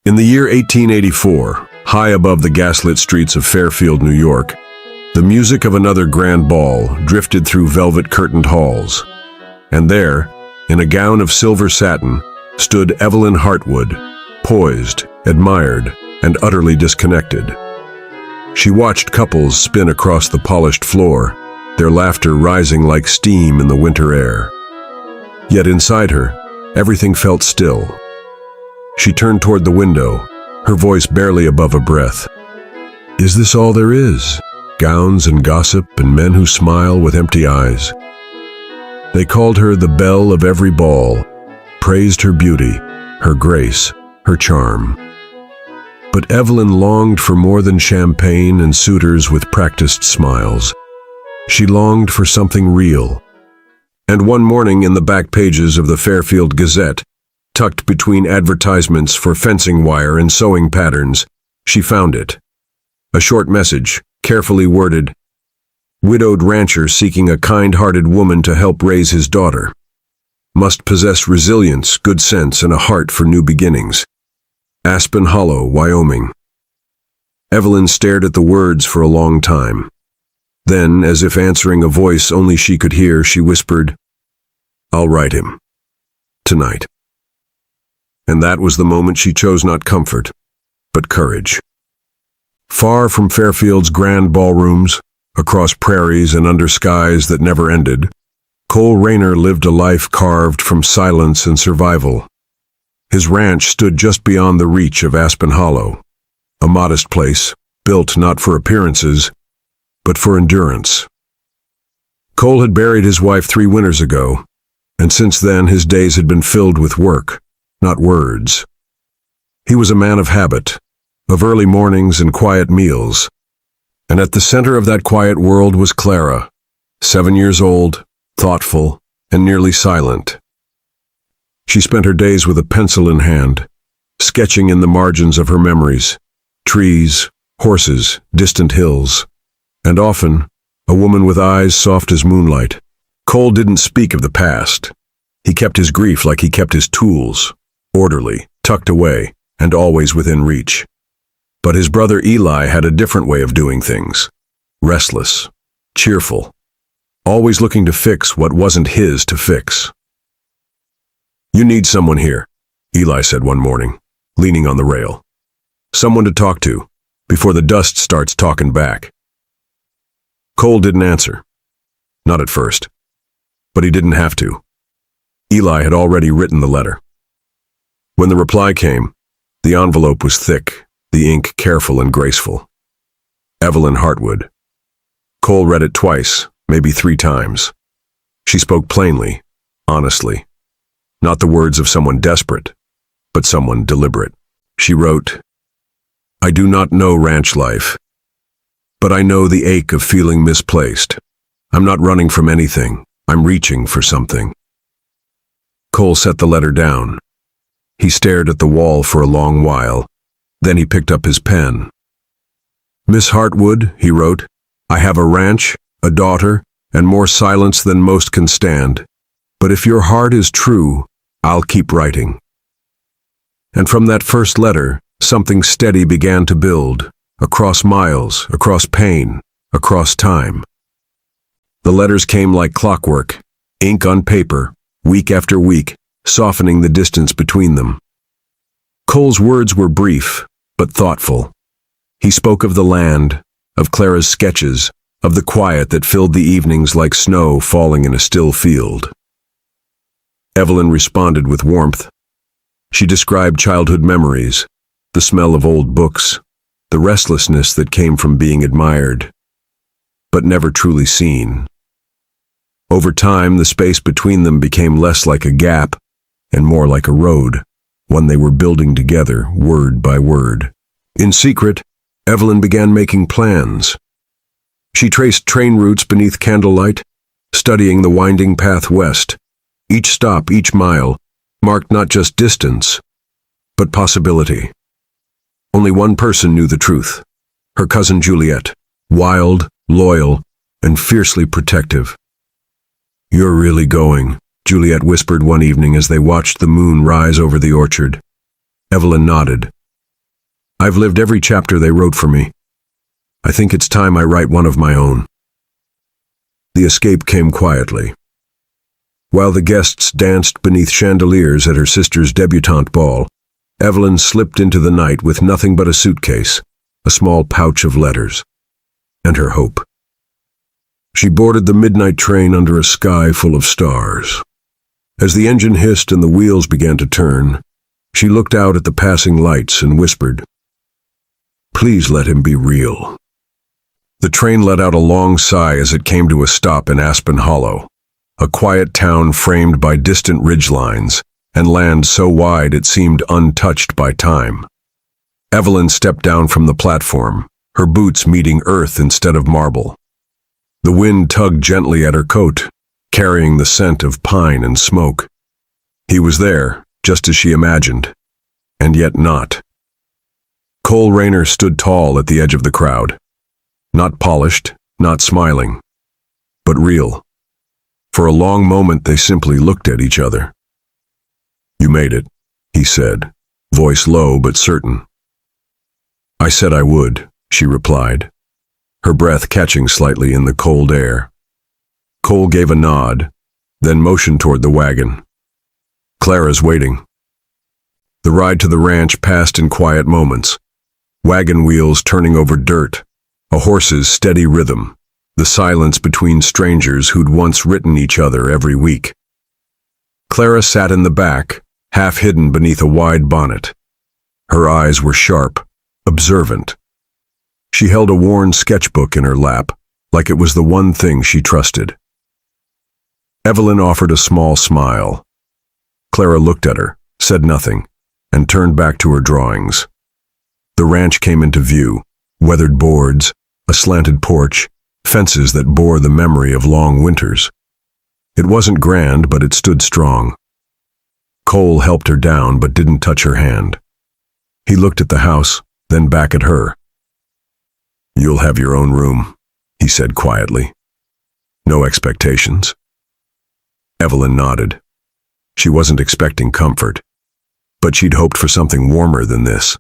In the year 1884, high above the gaslit streets of Fairfield, New York, the music of another grand ball drifted through velvet-curtained halls. And there, in a gown of silver satin, stood Evelyn Hartwood, poised, admired, and utterly disconnected. She watched couples spin across the polished floor, their laughter rising like steam in the winter air. Yet inside her, everything felt still. She turned toward the window, her voice barely above a breath. Is this all there is? Gowns and gossip and men who smile with empty eyes. They called her the belle of every ball, praised her beauty, her grace, her charm. But Evelyn longed for more than champagne and suitors with practiced smiles. She longed for something real. And one morning in the back pages of the Fairfield Gazette, tucked between advertisements for fencing wire and sewing patterns, she found it. A short message, carefully worded, "Widowed rancher seeking a kind-hearted woman to help raise his daughter. Must possess resilience, good sense, and a heart for new beginnings. Aspen Hollow, Wyoming." Evelyn stared at the words for a long time. Then, as if answering a voice only she could hear, she whispered, "I'll write him. Tonight." And that was the moment she chose not comfort, but courage. Far from Fairfield's grand ballrooms, across prairies and under skies that never ended, Cole Rayner lived a life carved from silence and survival. His ranch stood just beyond the reach of Aspen Hollow, a modest place, built not for appearances, but for endurance. Cole had buried his wife 3 winters ago, and since then his days had been filled with work, not words. He was a man of habit, of early mornings and quiet meals, and at the center of that quiet world was Clara, 7 years old, thoughtful, and nearly silent. She spent her days with a pencil in hand, sketching in the margins of her memories, trees, horses, distant hills, and often, a woman with eyes soft as moonlight. Cole didn't speak of the past. He kept his grief like he kept his tools, orderly, tucked away, and always within reach. But his brother Eli had a different way of doing things. Restless, cheerful, always looking to fix what wasn't his to fix. "You need someone here," Eli said one morning, leaning on the rail. "Someone to talk to, before the dust starts talking back." Cole didn't answer. Not at first. But he didn't have to. Eli had already written the letter. When the reply came, the envelope was thick, the ink careful and graceful. Evelyn Hartwood. Cole read it twice, maybe 3 times. She spoke plainly, honestly. Not the words of someone desperate, but someone deliberate. She wrote, "I do not know ranch life, but I know the ache of feeling misplaced. I'm not running from anything. I'm reaching for something." Cole set the letter down. He stared at the wall for a long while. Then he picked up his pen. "Miss Hartwood," he wrote, "I have a ranch, a daughter, and more silence than most can stand. But if your heart is true, I'll keep writing." And from that first letter, something steady began to build, across miles, across pain, across time. The letters came like clockwork, ink on paper, week after week, softening the distance between them. Cole's words were brief, but thoughtful. He spoke of the land, of Clara's sketches, of the quiet that filled the evenings like snow falling in a still field. Evelyn responded with warmth. She described childhood memories, the smell of old books, the restlessness that came from being admired, but never truly seen. Over time, the space between them became less like a gap and more like a road, one they were building together, word by word. In secret, Evelyn began making plans. She traced train routes beneath candlelight, studying the winding path west. Each stop, each mile, marked not just distance, but possibility. Only one person knew the truth, her cousin Juliet, wild, loyal, and fiercely protective. "You're really going," Juliet whispered one evening as they watched the moon rise over the orchard. Evelyn nodded, I've lived every chapter they wrote for me. I think it's time I write one of my own." The escape came quietly. While the guests danced beneath chandeliers at her sister's debutante ball, Evelyn slipped into the night with nothing but a suitcase, a small pouch of letters, and her hope. She boarded the midnight train under a sky full of stars. As the engine hissed and the wheels began to turn, she looked out at the passing lights and whispered, "Please let him be real." The train let out a long sigh as it came to a stop in Aspen Hollow, a quiet town framed by distant ridgelines and land so wide it seemed untouched by time. Evelyn stepped down from the platform, her boots meeting earth instead of marble. The wind tugged gently at her coat, carrying the scent of pine and smoke. He was there, just as she imagined, and yet not. Cole Rayner stood tall at the edge of the crowd. Not polished, not smiling, but real. For a long moment they simply looked at each other. "You made it," he said, voice low but certain. "I said I would," she replied, her breath catching slightly in the cold air. Cole gave a nod, then motioned toward the wagon. "Clara's waiting." The ride to the ranch passed in quiet moments, wagon wheels turning over dirt, a horse's steady rhythm, the silence between strangers who'd once written each other every week. Clara sat in the back, half hidden beneath a wide bonnet. Her eyes were sharp, observant. She held a worn sketchbook in her lap, like it was the one thing she trusted. Evelyn offered a small smile. Clara looked at her, said nothing, and turned back to her drawings. The ranch came into view, weathered boards, a slanted porch, fences that bore the memory of long winters. It wasn't grand, but it stood strong. Cole helped her down but didn't touch her hand. He looked at the house, then back at her. "You'll have your own room," he said quietly. "No expectations." Evelyn nodded. She wasn't expecting comfort, but she'd hoped for something warmer than this.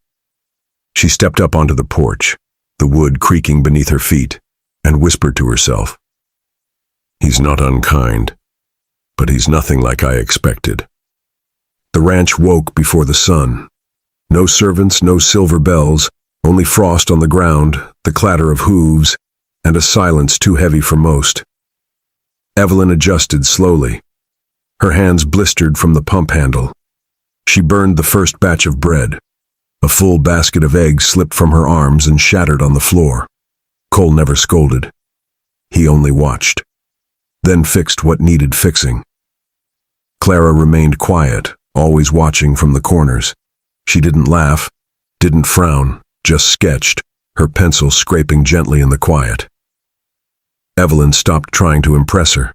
She stepped up onto the porch, the wood creaking beneath her feet, and whispered to herself, "He's not unkind, but he's nothing like I expected." The ranch woke before the sun. No servants, no silver bells, only frost on the ground, the clatter of hooves, and a silence too heavy for most. Evelyn adjusted slowly. Her hands blistered from the pump handle. She burned the first batch of bread. A full basket of eggs slipped from her arms and shattered on the floor. Cole never scolded. He only watched, then fixed what needed fixing. Clara remained quiet, always watching from the corners. She didn't laugh, didn't frown, just sketched, her pencil scraping gently in the quiet. Evelyn stopped trying to impress her.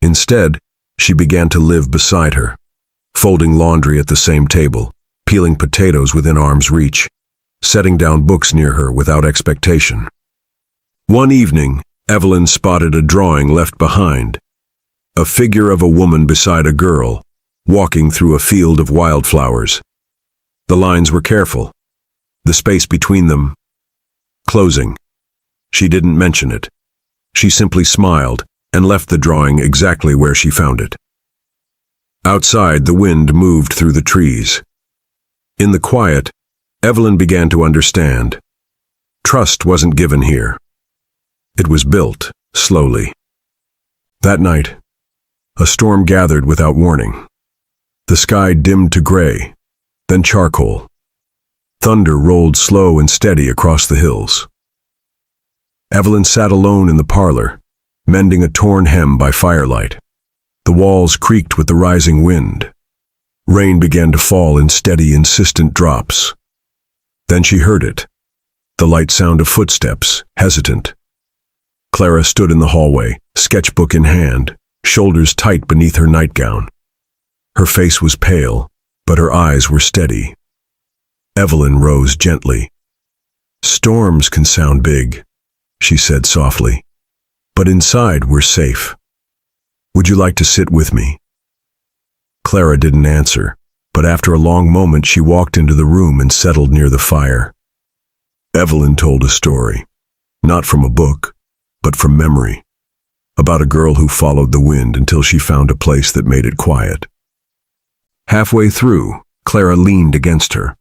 Instead, she began to live beside her, folding laundry at the same table, peeling potatoes within arm's reach, setting down books near her without expectation. One evening, Evelyn spotted a drawing left behind, a figure of a woman beside a girl, walking through a field of wildflowers. The lines were careful, the space between them closing. She didn't mention it. She simply smiled and left the drawing exactly where she found it. Outside, the wind moved through the trees. In the quiet, Evelyn began to understand. Trust wasn't given here. It was built, slowly. That night, a storm gathered without warning. The sky dimmed to gray, then charcoal. Thunder rolled slow and steady across the hills. Evelyn sat alone in the parlor, mending a torn hem by firelight. The walls creaked with the rising wind. Rain began to fall in steady, insistent drops. Then she heard it, the light sound of footsteps, hesitant. Clara stood in the hallway, sketchbook in hand, shoulders tight beneath her nightgown. Her face was pale, but her eyes were steady. Evelyn rose gently. "Storms can sound big," she said softly, "but inside we're safe. Would you like to sit with me?" Clara didn't answer, But after a long moment, she walked into the room and settled near the fire. Evelyn told a story, not from a book, but from memory, about a girl who followed the wind until she found a place that made it quiet. Halfway through, Clara leaned against her,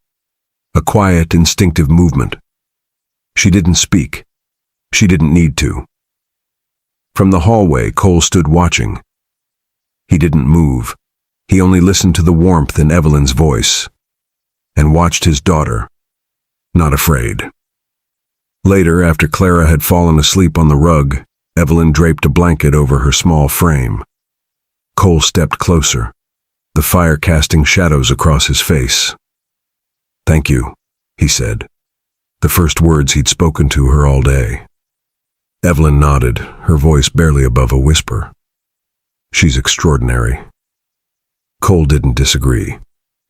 a quiet, instinctive movement. She didn't speak. She didn't need to. From the hallway, Cole stood watching. He didn't move. He only listened to the warmth in Evelyn's voice and watched his daughter, not afraid. Later, after Clara had fallen asleep on the rug, Evelyn draped a blanket over her small frame. Cole stepped closer, the fire casting shadows across his face. "Thank you," he said, the first words he'd spoken to her all day. Evelyn nodded, her voice barely above a whisper. "She's extraordinary." Cole didn't disagree.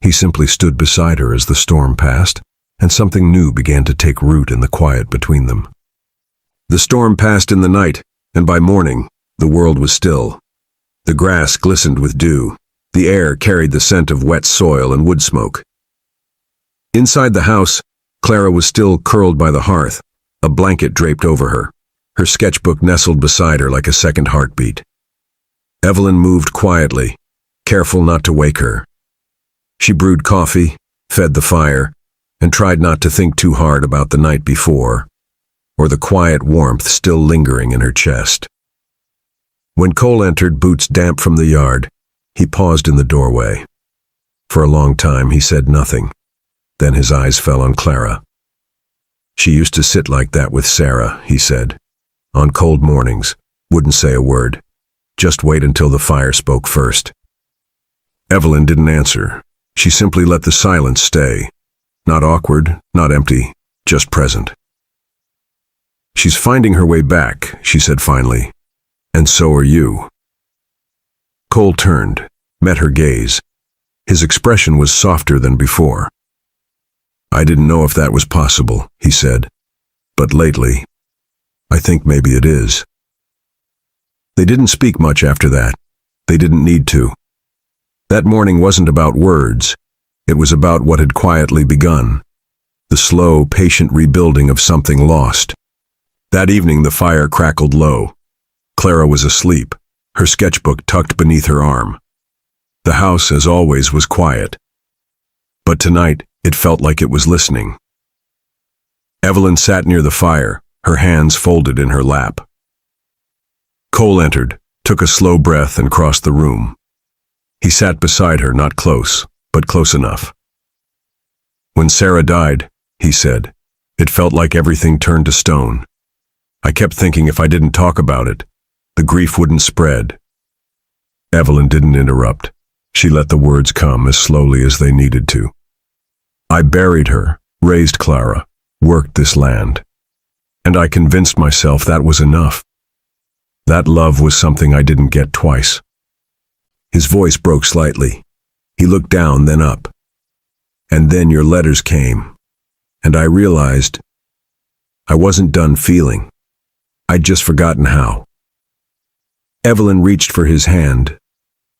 He simply stood beside her as the storm passed, and something new began to take root in the quiet between them. The storm passed in the night, and by morning, the world was still. The grass glistened with dew. The air carried the scent of wet soil and wood smoke. Inside the house, Clara was still curled by the hearth, a blanket draped over her, her sketchbook nestled beside her like a second heartbeat. Evelyn moved quietly, careful not to wake her. She brewed coffee, fed the fire, and tried not to think too hard about the night before, or the quiet warmth still lingering in her chest. When Cole entered, boots damp from the yard, he paused in the doorway. For a long time he said nothing. Then his eyes fell on Clara. "She used to sit like that with Sarah," he said. "On cold mornings, wouldn't say a word. Just wait until the fire spoke first." Evelyn didn't answer. She simply let the silence stay. Not awkward, not empty, just present. "She's finding her way back," she said finally. "And so are you." Cole turned, met her gaze. His expression was softer than before. "I didn't know if that was possible," he said. "But lately, I think maybe it is." They didn't speak much after that. They didn't need to. That morning wasn't about words. It was about what had quietly begun. The slow, patient rebuilding of something lost. That evening the fire crackled low. Clara was asleep, her sketchbook tucked beneath her arm. The house, as always, was quiet. But tonight, it felt like it was listening. Evelyn sat near the fire, her hands folded in her lap. Cole entered, took a slow breath, and crossed the room. He sat beside her, not close, but close enough. "When Sarah died," he said, "it felt like everything turned to stone. I kept thinking if I didn't talk about it, the grief wouldn't spread." Evelyn didn't interrupt. She let the words come as slowly as they needed to. "I buried her, raised Clara, worked this land. And I convinced myself that was enough. That love was something I didn't get twice." His voice broke slightly. He looked down, then up. "And then your letters came, and I realized I wasn't done feeling. I'd just forgotten how." Evelyn reached for his hand,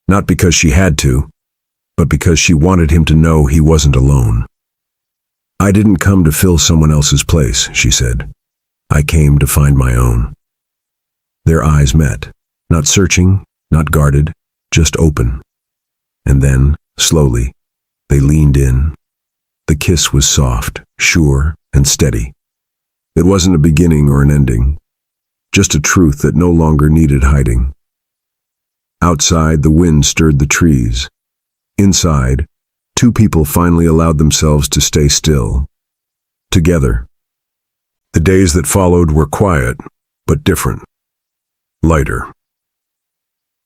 not because she had to, but because she wanted him to know he wasn't alone. "I didn't come to fill someone else's place," she said. "I came to find my own." Their eyes met, not searching, not guarded, just open. And then, slowly, they leaned in. The kiss was soft, sure, and steady. It wasn't a beginning or an ending, just a truth that no longer needed hiding. Outside, the wind stirred the trees. Inside, two people finally allowed themselves to stay still, together. The days that followed were quiet, but different, lighter.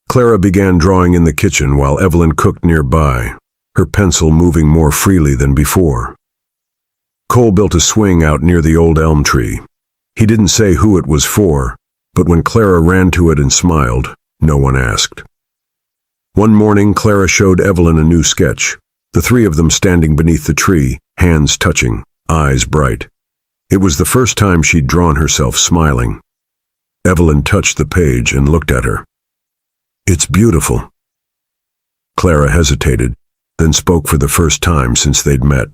Clara began drawing in the kitchen while Evelyn cooked nearby, her pencil moving more freely than before. Cole built a swing out near the old elm tree. He didn't say who it was for, but when Clara ran to it and smiled, no one asked. One morning, Clara showed Evelyn a new sketch, the three of them standing beneath the tree, hands touching, eyes bright. It was the first time she'd drawn herself smiling. Evelyn touched the page and looked at her. "It's beautiful." Clara hesitated. then spoke for the first time since they'd met.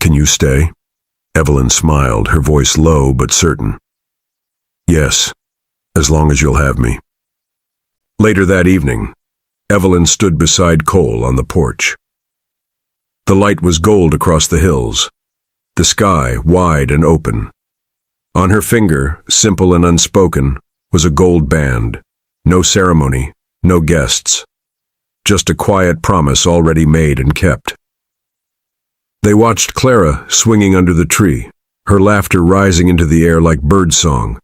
"Can you stay?" Evelyn smiled, her voice low but certain. "Yes, as long as you'll have me." Later that evening, Evelyn stood beside Cole on the porch. The light was gold across the hills, the sky wide and open. On her finger, simple and unspoken, was a gold band. No ceremony, no guests. Just a quiet promise already made and kept. They watched Clara swinging under the tree, her laughter rising into the air like birdsong.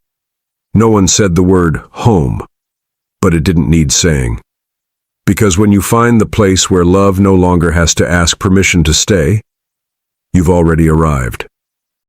No one said the word home, but it didn't need saying. Because when you find the place where love no longer has to ask permission to stay, you've already arrived.